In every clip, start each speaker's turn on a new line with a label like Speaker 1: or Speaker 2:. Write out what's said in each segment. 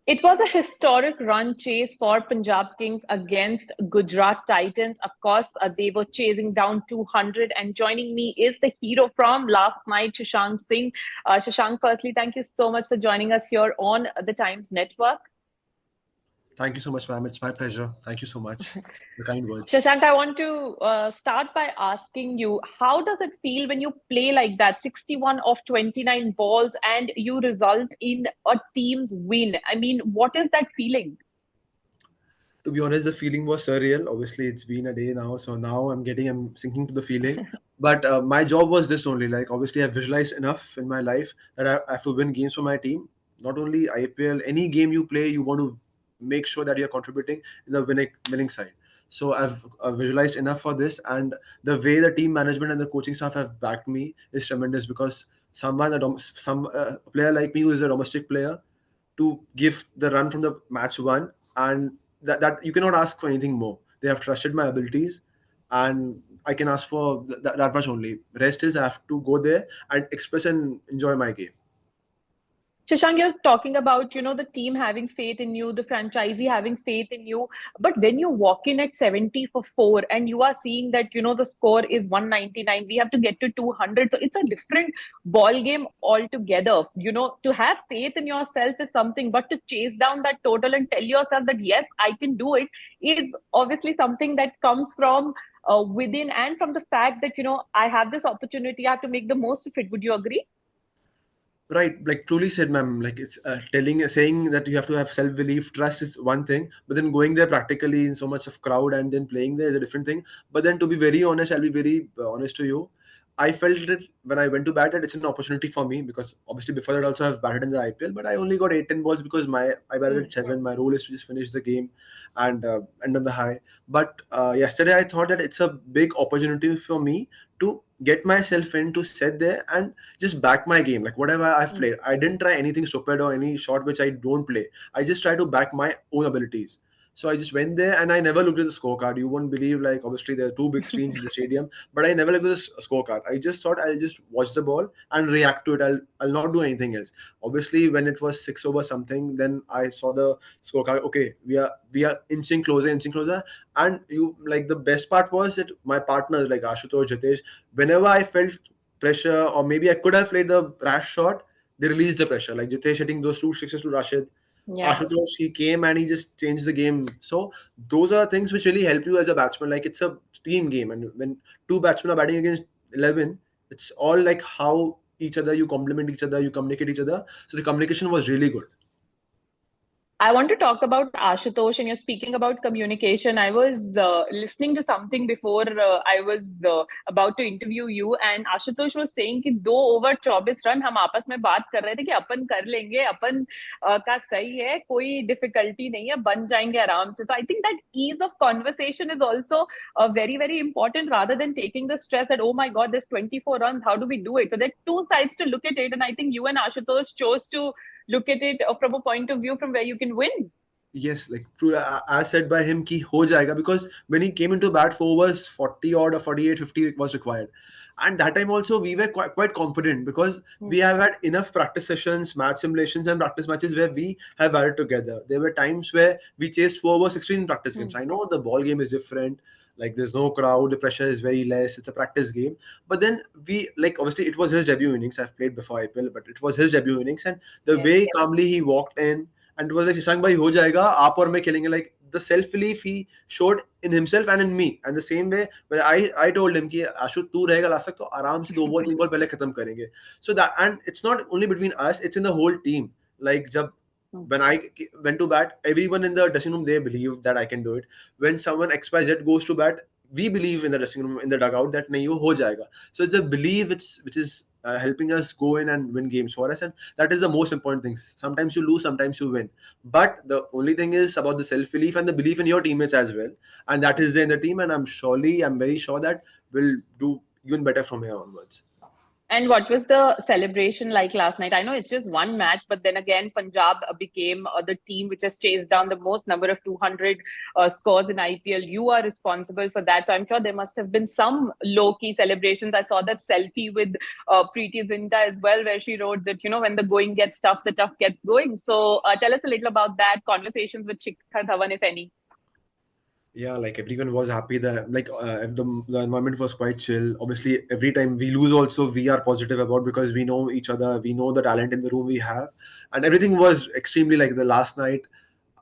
Speaker 1: It was a historic run chase for Punjab Kings against Gujarat Titans. Of course, they were chasing down 200. And joining me is the hero from last night, Shashank Singh. Shashank, firstly, thank you so much for joining us here on the Times Network.
Speaker 2: Thank you so much, ma'am. It's my pleasure. Thank you so much. The kind words.
Speaker 1: Shashank, I want to start by asking you, how does it feel when you play like that, 61 of 29 balls, and you result in a team's win? I mean, what is that feeling?
Speaker 2: To be honest, the feeling was surreal. Obviously, it's been a day now, so now I'm sinking to the feeling. But my job was this only. Like, obviously, I've visualized enough in my life that I have to win games for my team. Not only IPL, any game you play, you want to make sure that you're contributing in the winning side. So I've visualized enough for this, and the way the team management and the coaching staff have backed me is tremendous because some player like me who is a domestic player to give the run from the match one, and that you cannot ask for anything more. They have trusted my abilities, and I can ask for that much only. Rest is I have to go there and express and enjoy my game.
Speaker 1: Shashank, you're talking about, the team having faith in you, the franchisee having faith in you. But when you walk in at 70 for four and you are seeing that, the score is 199, we have to get to 200. So it's a different ball game altogether. To have faith in yourself is something, but to chase down that total and tell yourself that, yes, I can do it is obviously something that comes from within and from the fact that, I have this opportunity, I have to make the most of it. Would you agree?
Speaker 2: Right, like truly said, ma'am. Like it's saying that you have to have self belief, trust is one thing, but then going there practically in so much of crowd and then playing there is a different thing. But then to be very honest, I'll be very honest to you. I felt it when I went to bat that it's an opportunity for me because obviously before that also I've batted in the IPL, but I only got 8-10 balls because I batted
Speaker 1: Hmm.
Speaker 2: at 7. My role is to just finish the game and end on the high. But yesterday I thought that it's a big opportunity for me to get myself in to sit there and just back my game. Like whatever I've
Speaker 1: Hmm.
Speaker 2: played, I didn't try anything stupid or any shot which I don't play. I just try to back my own abilities. So I just went there and I never looked at the scorecard. You won't believe, like obviously there are two big screens in the stadium, but I never looked at the scorecard. I just thought I'll just watch the ball and react to it. I'll not do anything else. Obviously, when it was 6 over something, then I saw the scorecard. Okay, we are inching closer. And you like the best part was that my partners like Ashutosh, Jitesh, whenever I felt pressure or maybe I could have played the rash shot, they released the pressure. Like Jitesh hitting those two sixes to Rashid,
Speaker 1: Yeah.
Speaker 2: Ashutosh, he came and he just changed the game. So those are things which really help you as a batsman. Like it's a team game, and when two batsmen are batting against 11, it's all like how each other you complement each other, you communicate each other. So the communication was really good.
Speaker 1: I want to talk about Ashutosh, and you're speaking about communication. I was listening to something before I was about to interview you, and Ashutosh was saying कि 2 over 24 run हम आपस में बात कर रहे थे कि अपन कर लेंगे, अपन का सही है, कोई डिफिकल्टी नहीं है, बन जाएंगे आराम से. So I think that ease of conversation is also very, very important rather than taking the stress that, oh my God, there's 24 runs, how do we do it? So there are two sides to look at it, and I think you and Ashutosh chose to look at it from a point of view from where you can win.
Speaker 2: Yes, like true, as said by him, ki ho jayega, because when he came into bat, 4 overs, 40 odd or 48, 50 was required. And that time also we were quite confident because we have had enough practice sessions, match simulations, and practice matches where we have batted together. There were times where we chased 4 over 16 practice games.
Speaker 1: Hmm.
Speaker 2: I know the ball game is different, like there's no crowd, the pressure is very less, it's a practice game. But then we, like, obviously it was his debut innings. I've played before IPL, but it was his debut innings, and the way
Speaker 1: Yes.
Speaker 2: calmly he walked in and it was like Shashank bhai ho jayega, aap aur main khelenge. Like the self belief he showed in himself and in me. And the same way when I told him ki Ashu tu rahega last tak to aaram se 2 ball 3 ball pehle khatam karenge. So that, and it's not only between us, it's in the whole team. Like jab
Speaker 1: Hmm.
Speaker 2: when I went to bat, everyone in the dressing room, they believe that I can do it. When someone XYZ goes to bat, we believe in the dressing room, in the dugout, that nahi ho jayega. So it's a belief which is helping us go in and win games for us, and that is the most important thing. Sometimes you lose, sometimes you win, but the only thing is about the self belief and the belief in your teammates as well, and that is there in the team. And I'm very sure that we'll do even better from here onwards.
Speaker 1: And what was the celebration like last night? I know it's just one match, but then again, Punjab became the team which has chased down the most number of 200 scores in IPL. You are responsible for that. So I'm sure there must have been some low key celebrations. I saw that selfie with Preeti Zinta as well, where she wrote that, when the going gets tough, the tough gets going. So tell us a little about that, conversations with Shikhar Dhawan, if any.
Speaker 2: Yeah, like everyone was happy that the environment was quite chill. Obviously, every time we lose, also we are positive about, because we know each other, we know the talent in the room we have, and everything was extremely like the last night.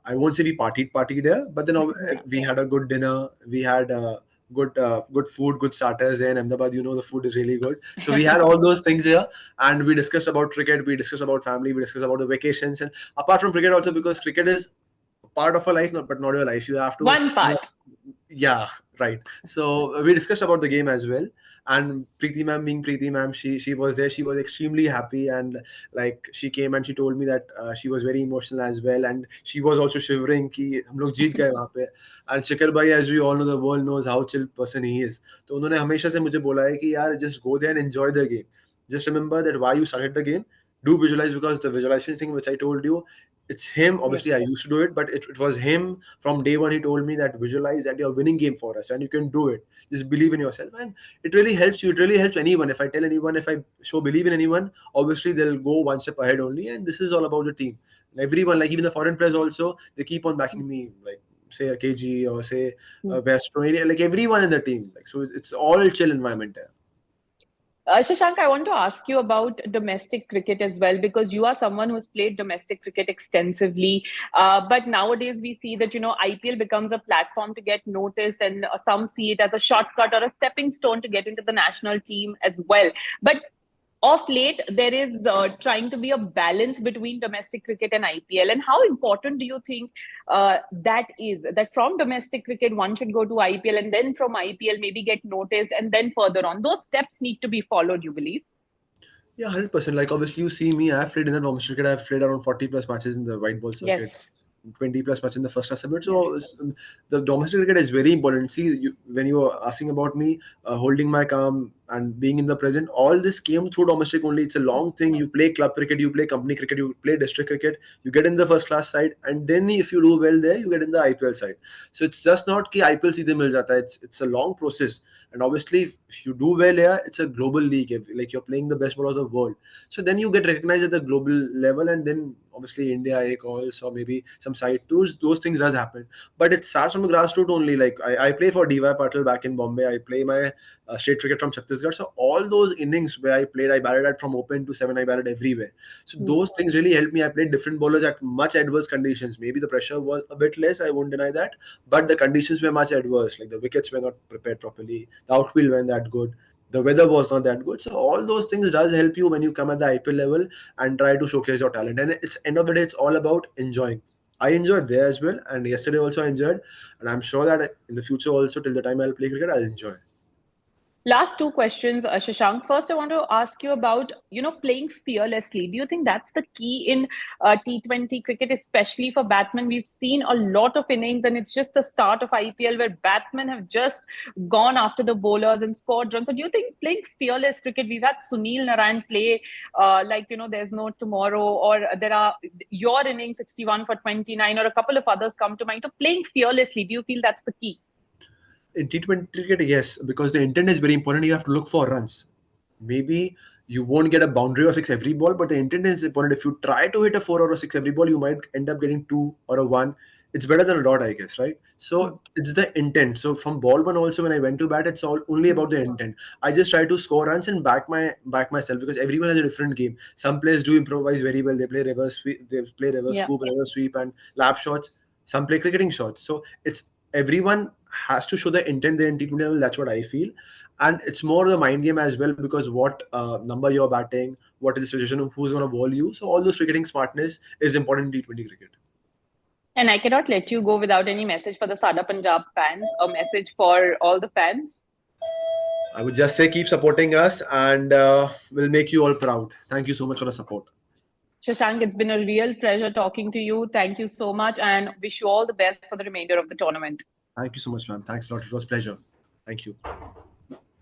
Speaker 2: I won't say we partied there, but then
Speaker 1: Yeah.
Speaker 2: we had a good dinner. We had good food, good starters. In Ahmedabad, the food is really good. So we had all those things here, and we discussed about cricket. We discussed about family. We discussed about the vacations, and apart from cricket, also because cricket is part of a life, but not your life. You have to,
Speaker 1: One part.
Speaker 2: yeah, right. So we discussed about the game as well. And Preeti ma'am, being Preeti ma'am, she was there. She was extremely happy, and like she came and she told me that she was very emotional as well, and she was also shivering कि हम लोग जीत गए वहाँ पे. And Shikhar bhai, as we all know, the world knows how chill person he is. तो उन्होंने हमेशा से मुझे बोला है कि यार just go there and enjoy the game. Just remember that why you started the game. Do visualize, because the visualization thing which I told you, it's him. Obviously I used
Speaker 1: Yes.
Speaker 2: to do it, but it was him from day one. He told me that visualize that you're winning game for us and you can do it. Just believe in yourself, and it really helps you. It really helps anyone. If I tell anyone, if I show believe in anyone, obviously they'll go one step ahead only. And this is all about the team. And everyone, like even the foreign players also, they keep on backing me, like say a KG or say West, like everyone in the team. Like, so it's all chill environment there.
Speaker 1: Shashank, I want to ask you about domestic cricket as well, because you are someone who's played domestic cricket extensively. But nowadays, we see that, IPL becomes a platform to get noticed, and some see it as a shortcut or a stepping stone to get into the national team as well. But of late, there is trying to be a balance between domestic cricket and IPL. And how important do you think that is? That from domestic cricket, one should go to IPL, and then from IPL, maybe get noticed, and then further on. Those steps need to be followed, you believe?
Speaker 2: Yeah, 100%. Like obviously, you see me. I've played in the domestic cricket. I've played around 40 plus matches in the white ball circuit,
Speaker 1: Yes.
Speaker 2: 20 plus matches in the first class circuit.
Speaker 1: Yes.
Speaker 2: So the domestic cricket is very important. See, when you were asking about me holding my calm and being in the present, all this came through domestic only. It's a long thing. You play club cricket, you play company cricket, you play district cricket, you get in the first class side, and then if you do well there, you get in the IPL side. So it's just not कि IPL सीधे मिल जाता है. It's a long process. And obviously, if you do well here, it's a global league. Like you're playing the best ballers of the world. So then you get recognized at the global level, and then obviously India, A calls, or maybe some side tours. Those things does happen, but it starts from the grassroots only. Like I play for DY Patil back in Bombay. I play my state cricket from Chhattisgarh. So all those innings where I played, I batted at from open to seven. I batted everywhere. So those things really helped me. I played different bowlers at much adverse conditions. Maybe the pressure was a bit less. I won't deny that, but the conditions were much adverse. Like the wickets were not prepared properly. The outfield weren't that good. The weather was not that good. So all those things does help you when you come at the IPL level and try to showcase your talent. And it's end of the day, it's all about enjoying. I enjoyed there as well, and yesterday also I enjoyed, and I'm sure that in the future also, till the time I'll play cricket, I'll enjoy.
Speaker 1: Last two questions, Shashank. First, I want to ask you about, playing fearlessly. Do you think that's the key in T20 cricket, especially for batsmen? We've seen a lot of innings, and it's just the start of IPL where batsmen have just gone after the bowlers and scored runs. So, do you think playing fearless cricket? We've had Sunil Narayan play like there's no tomorrow, or there are your innings 61 for 29, or a couple of others come to mind. So, playing fearlessly, do you feel that's the key?
Speaker 2: In T20 cricket, yes, because the intent is very important. You have to look for runs. Maybe you won't get a boundary or six every ball, but the intent is important. If you try to hit a four or a six every ball, you might end up getting two or a one. It's better than a dot, I guess, right? So it's the intent. So from ball one also, when I went to bat, it's all only about the intent. I just try to score runs and back myself, because everyone has a different game. Some players do improvise very well. They play reverse sweep, they play reverse
Speaker 1: Yeah.
Speaker 2: scoop, reverse sweep, and lap shots. Some play cricketing shots. So it's everyone has to show the intent there in T20 level. That's what I feel. And it's more the mind game as well, because what number you're batting, what is the situation, who's going to bowl you. So all those cricketing smartness is important in T20 cricket.
Speaker 1: And I cannot let you go without any message for the Sadda Punjab fans, a message for all the fans.
Speaker 2: I would just say keep supporting us, and we'll make you all proud. Thank you so much for the support.
Speaker 1: Shashank, it's been a real pleasure talking to you. Thank you so much, and wish you all the best for the remainder of the tournament.
Speaker 2: Thank you so much, ma'am. Thanks a lot. It was a pleasure. Thank you.